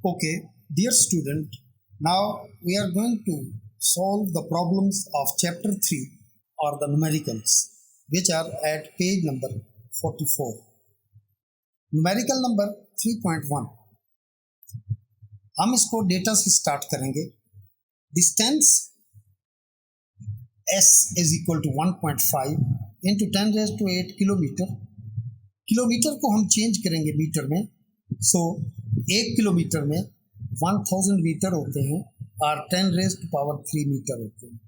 Okay, dear student, now we are going to solve the problems of chapter 3 or the numericals, which are at page number 44. Numerical number 3.1. हम इसको data से start करेंगे. Distance s is equal to 1.5 into 10 raised to 8 kilometre. Kilometre को हम change करेंगे metre में. सो 1 kilometre में 1000 metre होते हैं और 10 raised to power 3 मीटर होते हैं.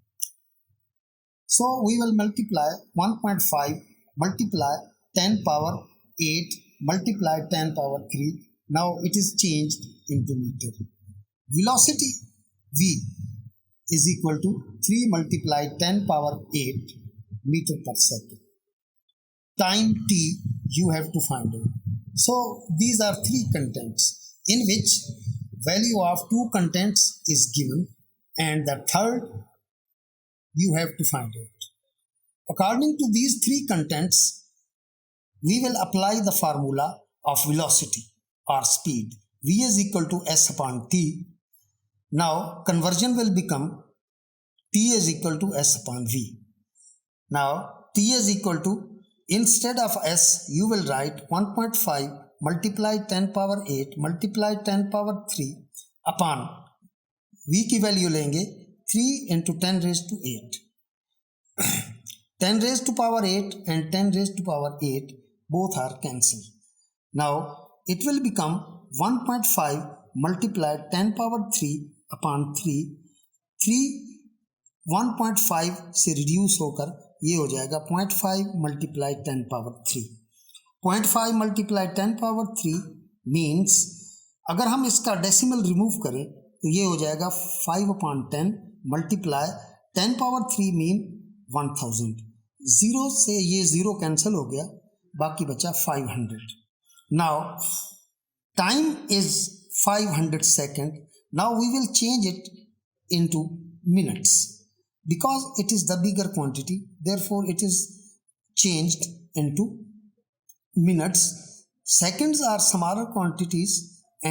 So we will multiply 1.5 multiply 10 power 8 multiply 10 power 3. Now it is changed into meter. Velocity v is equal to 3 multiply 10 power 8 meter per second. Time t you have to find out. So these are three contents in which value of two contents is given and the third you have to find out. According to these three contents, we will apply the formula of velocity or speed. V is equal to s upon t. Now conversion will become t is equal to s upon v. Now t is equal to, instead of s you will write 1.5 multiply 10 power 8 multiply 10 power 3 upon v की value लेंगे 3 into 10 raised to 8. 10 raised to power 8 and 10 raised to power 8 both are cancelled. Now it will become 1.5 multiply 10 power 3 upon 3. 3 1.5 से reduce होकर ये हो जाएगा 0.5 multiply 10 power 3. 0.5 multiply 10 power 3 means अगर हम इसका डेसिमल रिमूव करें तो ये हो जाएगा 5 upon 10 multiply 10 power 3 mean 1000. Zero से ये ज़ीरो कैंसिल हो गया, बाकी बचा 500. Now time is 500 second. Now we will change it into minutes. Because it is the bigger quantity, therefore it is changed into minutes. Seconds are smaller quantities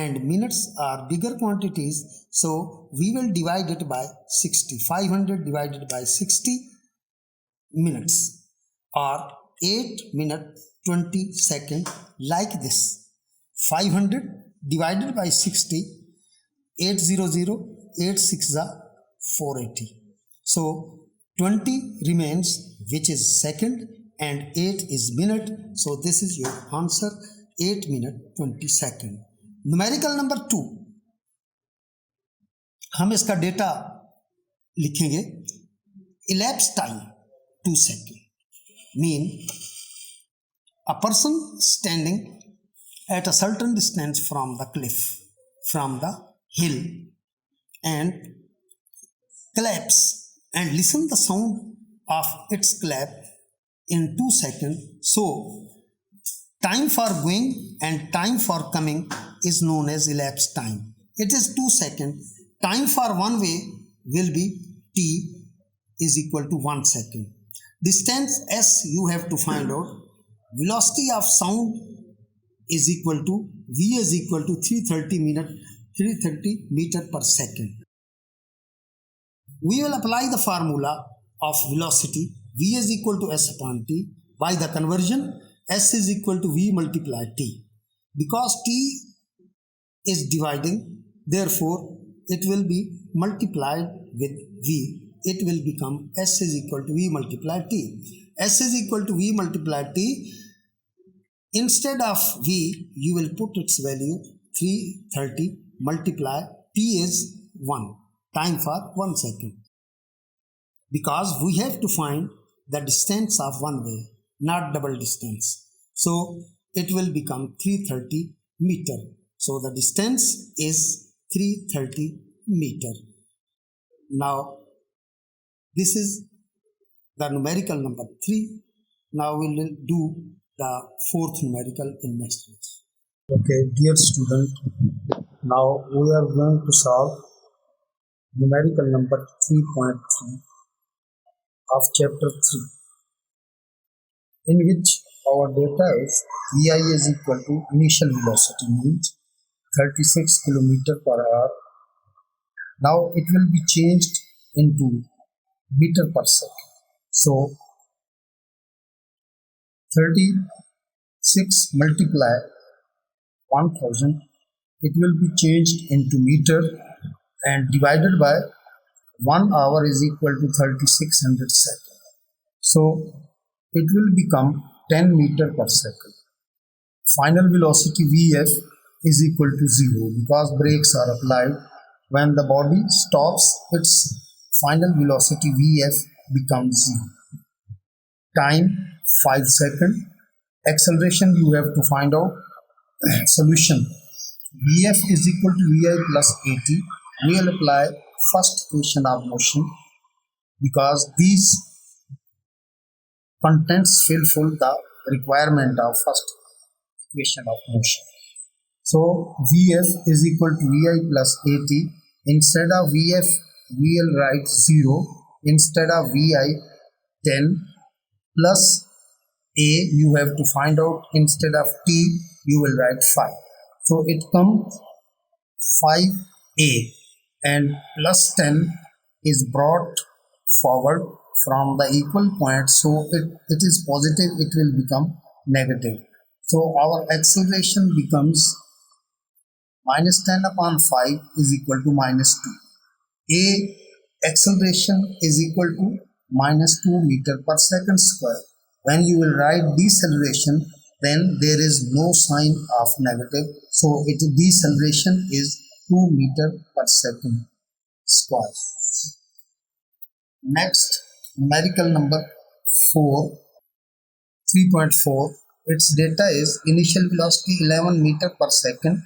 and minutes are bigger quantities, so we will divide it by 60. 500 divided by 60 minutes or 8 minute 20 second, like this. 500 divided by 60, 800, 8 6 480. So 20 remains, which is second, and 8 is minute. So this is your answer, 8 minute 20 second. Numerical number 2. हम इसका data लिखेंगे. Elapsed time 2 seconds. Mean a person standing at a certain distance from the cliff, from the hill, and claps and listen the sound of its clap in 2 seconds. So time for going and time for coming is known as elapsed time. It is 2 seconds. Time for one way will be t is equal to 1 second. Distance s you have to find out. Velocity of sound is equal to, v is equal to 330 meter per second. We will apply the formula of velocity. V is equal to s upon t. By the conversion, s is equal to v multiply t. Because t is dividing, therefore it will be multiplied with v. It will become s is equal to v multiply t. S is equal to v multiply t. Instead of v, you will put its value 330 multiply t is 1. Time for 1 second. Because we have to find the distance of one way, not double distance. So it will become 330 meter. So the distance is 330 meter. Now this is the numerical number 3. Now we will do the fourth numerical in next class. Okay, dear student, now we are going to solve numerical number 3.3 of chapter 3, in which our data is vi is equal to initial velocity, means 36 kilometer per hour. Now it will be changed into meter per second. So 36 multiply 1000, it will be changed into meter, and divided by 1 hour is equal to 3600 seconds. So it will become 10 meter per second. Final velocity Vf is equal to 0 because brakes are applied. When the body stops, its final velocity Vf becomes 0. Time 5 seconds. Acceleration you have to find out. Solution Vf is equal to Vi plus At. We will apply first equation of motion because these contents fulfill the requirement of first equation of motion. So Vf is equal to Vi plus At. Instead of Vf, we will write 0. Instead of Vi, 10 plus A you have to find out. Instead of T, you will write 5. So it comes 5A, and plus 10 is brought forward from the equal point. So it is positive, it will become negative. So our acceleration becomes minus 10 upon 5 is equal to minus 2. A acceleration is equal to minus 2 meter per second square. When you will write deceleration, then there is no sign of negative. So deceleration is 2 meter per second square. Next, numerical number 4, 3.4. Its data is initial velocity 11 meter per second,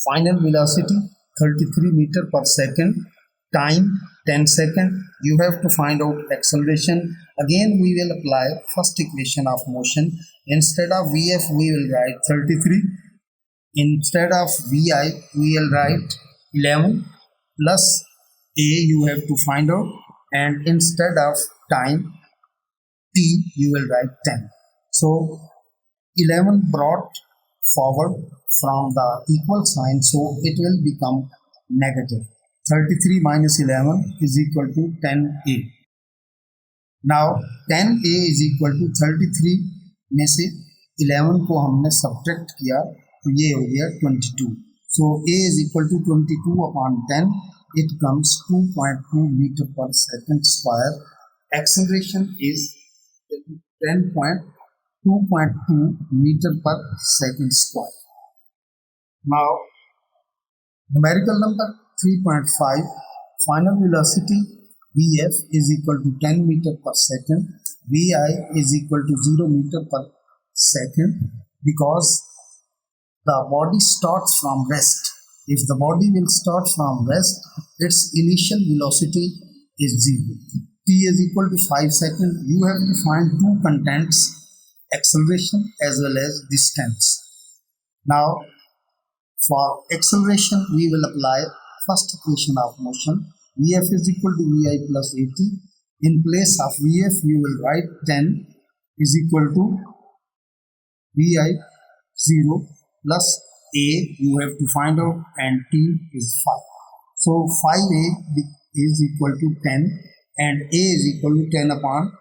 final velocity 33 meter per second, time 10 seconds. You have to find out acceleration. Again we will apply first equation of motion. Instead of Vf we will write 33. Instead of Vi we will write 11 plus A you have to find out, and instead of time T you will write 10. So 11 brought forward from the equal sign, so it will become negative. 33 minus 11 is equal to 10A. Now 10A is equal to 33 में से 11 को हमने subtract किया तो ये हो गया 22. So A is equal to 22 upon 10. It comes 2.2 meter per second square. Acceleration is 2.2 meter per second square. Now numerical number 3.5. Final velocity Vf is equal to 10 meter per second. Vi is equal to 0 meter per second because the body starts from rest. If the body will start from rest, its initial velocity is 0. T is equal to 5 seconds. You have to find two contents, acceleration as well as distance. Now for acceleration we will apply first equation of motion. Vf is equal to Vi plus At. In place of Vf you will write 10 is equal to Vi 0 plus A you have to find out, and T is 5. So 5A is equal to 10 and A is equal to 10 upon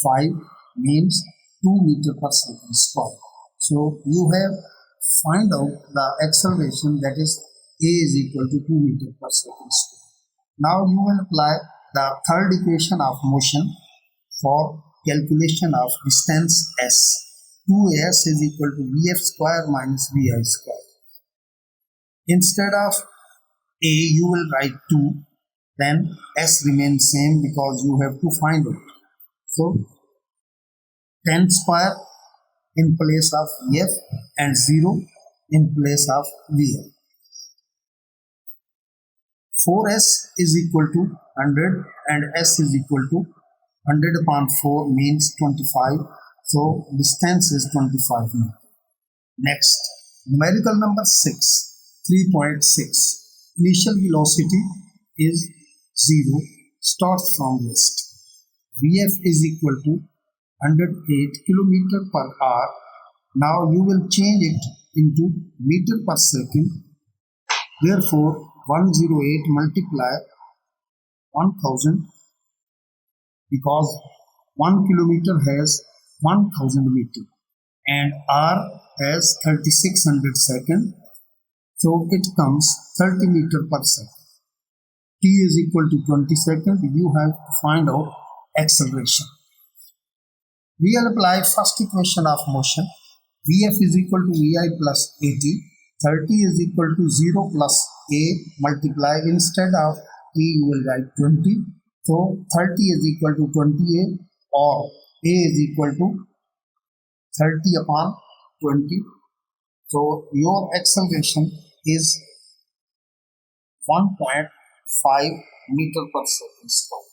5 means 2 meter per second square. So you have find out the acceleration, that is A is equal to 2 meter per second square. Now you will apply the third equation of motion for calculation of distance S. 2S is equal to Vf square minus Vi square. Instead of A you will write 2, then S remains same because you have to find it. So 10 square in place of Vf and 0 in place of Vi. 4S is equal to 100 and S is equal to 100 upon 4 means 25. So distance is 25 meters. Next, numerical number 6, 3.6. Initial velocity is 0, starts from rest. Vf is equal to 108 km per hour. Now you will change it into meter per second. Therefore, 108 multiply 1000, because 1 kilometer has 1000 meter and R has 3600 second. So it comes 30 meter per second. T is equal to 20 seconds. You have to find out acceleration. We will apply first equation of motion. Vf is equal to Vi plus At. 30 is equal to 0 plus A multiply. Instead of A you will write 20. So 30 is equal to 20A, or A is equal to 30 upon 20. So your acceleration is 1.5 meter per second square.